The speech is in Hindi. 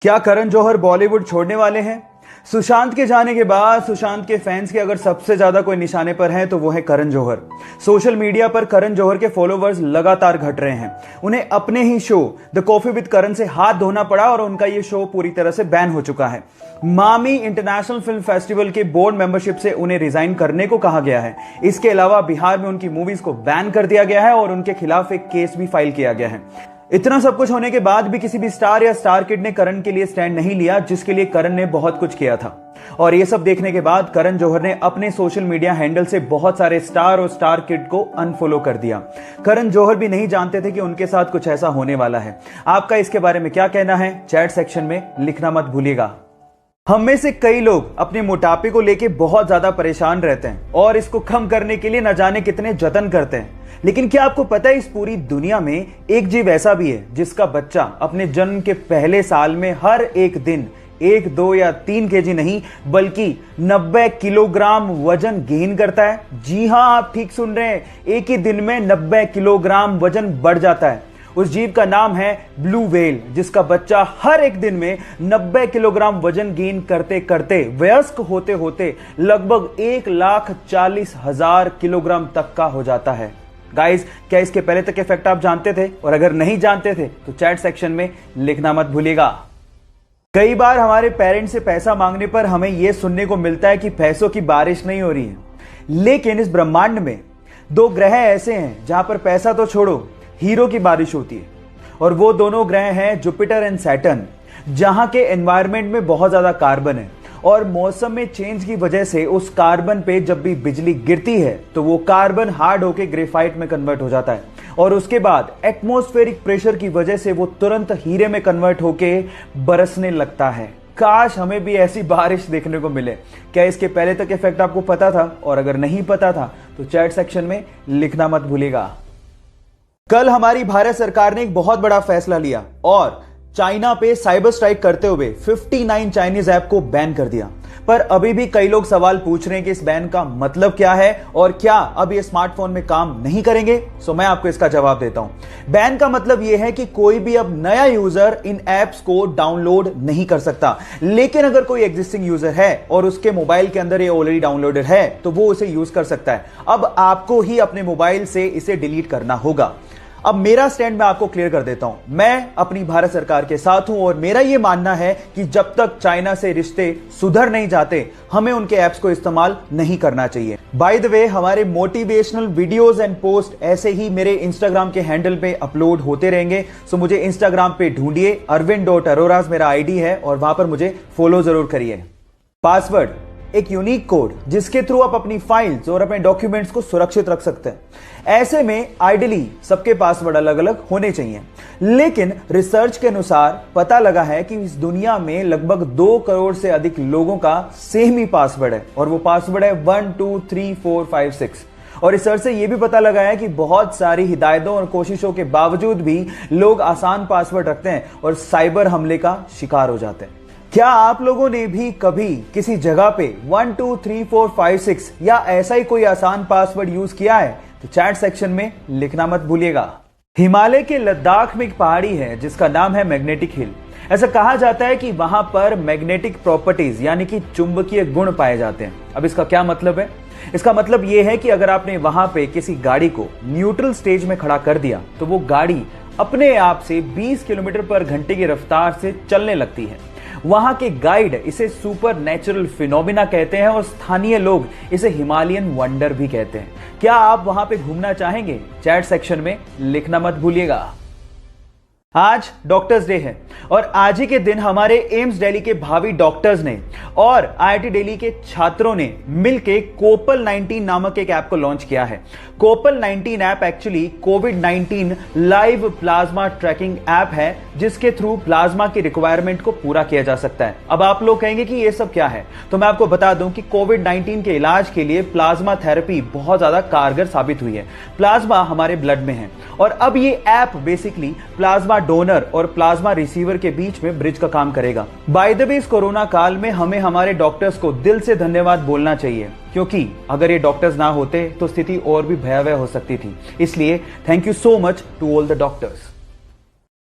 क्या करण जौहर बॉलीवुड छोड़ने वाले हैं? सुशांत के जाने के बाद सुशांत के फैंस के अगर सबसे ज्यादा कोई निशाने पर है तो वो है करण जौहर। सोशल मीडिया पर करण जौहर के फॉलोवर्स लगातार घट रहे हैं। उन्हें अपने ही शो द कॉफी विद करण से हाथ धोना पड़ा और उनका ये शो पूरी तरह से बैन हो चुका है। मामी इंटरनेशनल फिल्म फेस्टिवल के बोर्ड मेंबरशिप से उन्हें रिजाइन करने को कहा गया है। इसके अलावा बिहार में उनकी मूवीज को बैन कर दिया गया है और उनके खिलाफ एक केस भी फाइल किया गया है। इतना सब कुछ होने के बाद भी किसी भी स्टार या स्टार किड ने करण के लिए स्टैंड नहीं लिया, जिसके लिए करण ने बहुत कुछ किया था। और ये सब देखने के बाद करण जौहर ने अपने सोशल मीडिया हैंडल से बहुत सारे स्टार और स्टार किड को अनफॉलो कर दिया। करण जौहर भी नहीं जानते थे कि उनके साथ कुछ ऐसा होने वाला है। आपका इसके बारे में क्या कहना है? चैट सेक्शन में लिखना मत भूलिएगा। हम में से कई लोग अपने मोटापे को लेके बहुत ज्यादा परेशान रहते हैं और इसको कम करने के लिए न जाने कितने जतन करते हैं। लेकिन क्या आपको पता है इस पूरी दुनिया में एक जीव ऐसा भी है जिसका बच्चा अपने जन्म के पहले साल में हर एक दिन 1, 2 या 3 केजी नहीं बल्कि 90 किलोग्राम वजन गेन करता है? जी हां, आप ठीक सुन रहे हैं, एक ही दिन में 90 किलोग्राम वजन बढ़ जाता है। उस जीव का नाम है ब्लू व्हेल, जिसका बच्चा हर एक दिन में 90 किलोग्राम वजन गेन करते करते वयस्क होते होते लगभग 1,40,000 किलोग्राम तक का हो जाता है। गाइस, क्या इसके पहले तक के फैक्ट आप जानते थे? और अगर नहीं जानते थे तो चैट सेक्शन में लिखना मत भूलिएगा। कई बार हमारे पेरेंट्स से पैसा मांगने पर हमें यह सुनने को मिलता है कि पैसों की बारिश नहीं हो रही है। लेकिन इस ब्रह्मांड में 2 ग्रह ऐसे हैं जहां पर पैसा तो छोड़ो, हीरो की बारिश होती है। और वो दोनों ग्रह हैं जुपिटर एंड सैटर्न, जहां के एनवायरनमेंट में बहुत ज्यादा कार्बन है और मौसम में चेंज की वजह से उस कार्बन पे जब भी बिजली गिरती है तो वो कार्बन हार्ड होकर ग्रेफाइट में कन्वर्ट हो जाता है और उसके बाद एटमॉस्फेरिक प्रेशर की वजह से वो तुरंत हीरे में कन्वर्ट होकर बरसने लगता है। काश हमें भी ऐसी बारिश देखने को मिले। क्या इसके पहले तक इफेक्ट आपको पता था? और अगर नहीं पता था तो चैट सेक्शन में लिखना मत भूलिएगा। कल हमारी भारत सरकार ने एक बहुत बड़ा फैसला लिया और चाइना पे साइबर स्ट्राइक करते हुए 59 चाइनीज ऐप को बैन कर दिया। पर अभी भी कई लोग सवाल पूछ रहे हैं कि इस बैन का मतलब क्या है और क्या अब ये स्मार्टफोन में काम नहीं करेंगे? सो मैं आपको इसका जवाब देता हूं। बैन का मतलब यह है कि कोई भी अब नया यूजर इन ऐप्स को डाउनलोड नहीं कर सकता। लेकिन अगर कोई एग्जिस्टिंग यूजर है और उसके मोबाइल के अंदर ये ऑलरेडी डाउनलोडेड है तो वो उसे यूज कर सकता है। अब आपको ही अपने मोबाइल से इसे डिलीट करना होगा। अब मेरा स्टैंड मैं आपको क्लियर कर देता हूं। मैं अपनी भारत सरकार के साथ हूं और मेरा यह मानना है कि जब तक चाइना से रिश्ते सुधर नहीं जाते हमें उनके ऐप्स को इस्तेमाल नहीं करना चाहिए। बाय द वे, हमारे मोटिवेशनल वीडियोस एंड पोस्ट ऐसे ही मेरे इंस्टाग्राम के हैंडल पे अपलोड होते रहेंगे। सो मुझे इंस्टाग्राम पे ढूंढिए, arvind.aroras मेरा आईडी है और वहां पर मुझे फॉलो जरूर करिए। पासवर्ड एक यूनिक कोड जिसके थ्रू आप अपनी फाइल्स और अपने डॉक्यूमेंट्स को सुरक्षित रख सकते हैं। ऐसे में आइडियली सबके पासवर्ड अलग अलग होने चाहिए, लेकिन रिसर्च के अनुसार पता लगा है कि इस दुनिया में लगभग 2 करोड़ से अधिक लोगों का सेम ही पासवर्ड है और वो पासवर्ड है 1 2 3 4 5 6। और रिसर्च से यह भी पता लगा है कि बहुत सारी हिदायतों और कोशिशों के बावजूद भी लोग आसान पासवर्ड रखते हैं और साइबर हमले का शिकार हो जाते हैं। क्या आप लोगों ने भी कभी किसी जगह पे 1 2 3 4 5 6 या ऐसा ही कोई आसान पासवर्ड यूज किया है? तो चैट सेक्शन में लिखना मत भूलिएगा। हिमालय के लद्दाख में एक पहाड़ी है जिसका नाम है मैग्नेटिक हिल। ऐसा कहा जाता है कि वहां पर मैग्नेटिक प्रॉपर्टीज यानी कि चुंबकीय गुण पाए जाते हैं। अब इसका क्या मतलब है? इसका मतलब यह है कि अगर आपने वहां पे किसी गाड़ी को न्यूट्रल स्टेज में खड़ा कर दिया तो वो गाड़ी अपने आप से 20 किलोमीटर पर घंटे की रफ्तार से चलने लगती है। वहां के गाइड इसे सुपर नेचुरल फिनोमिना कहते हैं और स्थानीय लोग इसे हिमालयन वंडर भी कहते हैं। क्या आप वहां पे घूमना चाहेंगे? चैट सेक्शन में लिखना मत भूलिएगा। आज डॉक्टर्स डे है और आज ही के दिन हमारे एम्स दिल्ली के भावी डॉक्टर्स ने और आईआईटी दिल्ली के छात्रों ने मिलकर कोपल 19 नामक एक ऐप को लॉन्च किया है। कोपल 19 ऐप एक्चुअली कोविड-19 लाइव प्लाज्मा ट्रैकिंग ऐप है जिसके थ्रू प्लाज्मा की रिक्वायरमेंट को पूरा किया जा सकता है। अब आप लोग कहेंगे कि ये सब क्या है, तो मैं आपको बता दूं कि कोविड-19 के इलाज के लिए प्लाज्मा थेरेपी बहुत ज्यादा कारगर साबित हुई है। प्लाज्मा हमारे ब्लड में है और अब ये ऐप बेसिकली प्लाज्मा डोनर और प्लाज्मा रिसीवर के बीच में ब्रिज का काम करेगा। बाय द वे, इस कोरोना काल में हमें हमारे डॉक्टर्स को दिल से धन्यवाद बोलना चाहिए, क्योंकि अगर ये डॉक्टर्स ना होते तो स्थिति और भी भयावह हो सकती थी। इसलिए thank you so much to all the doctors.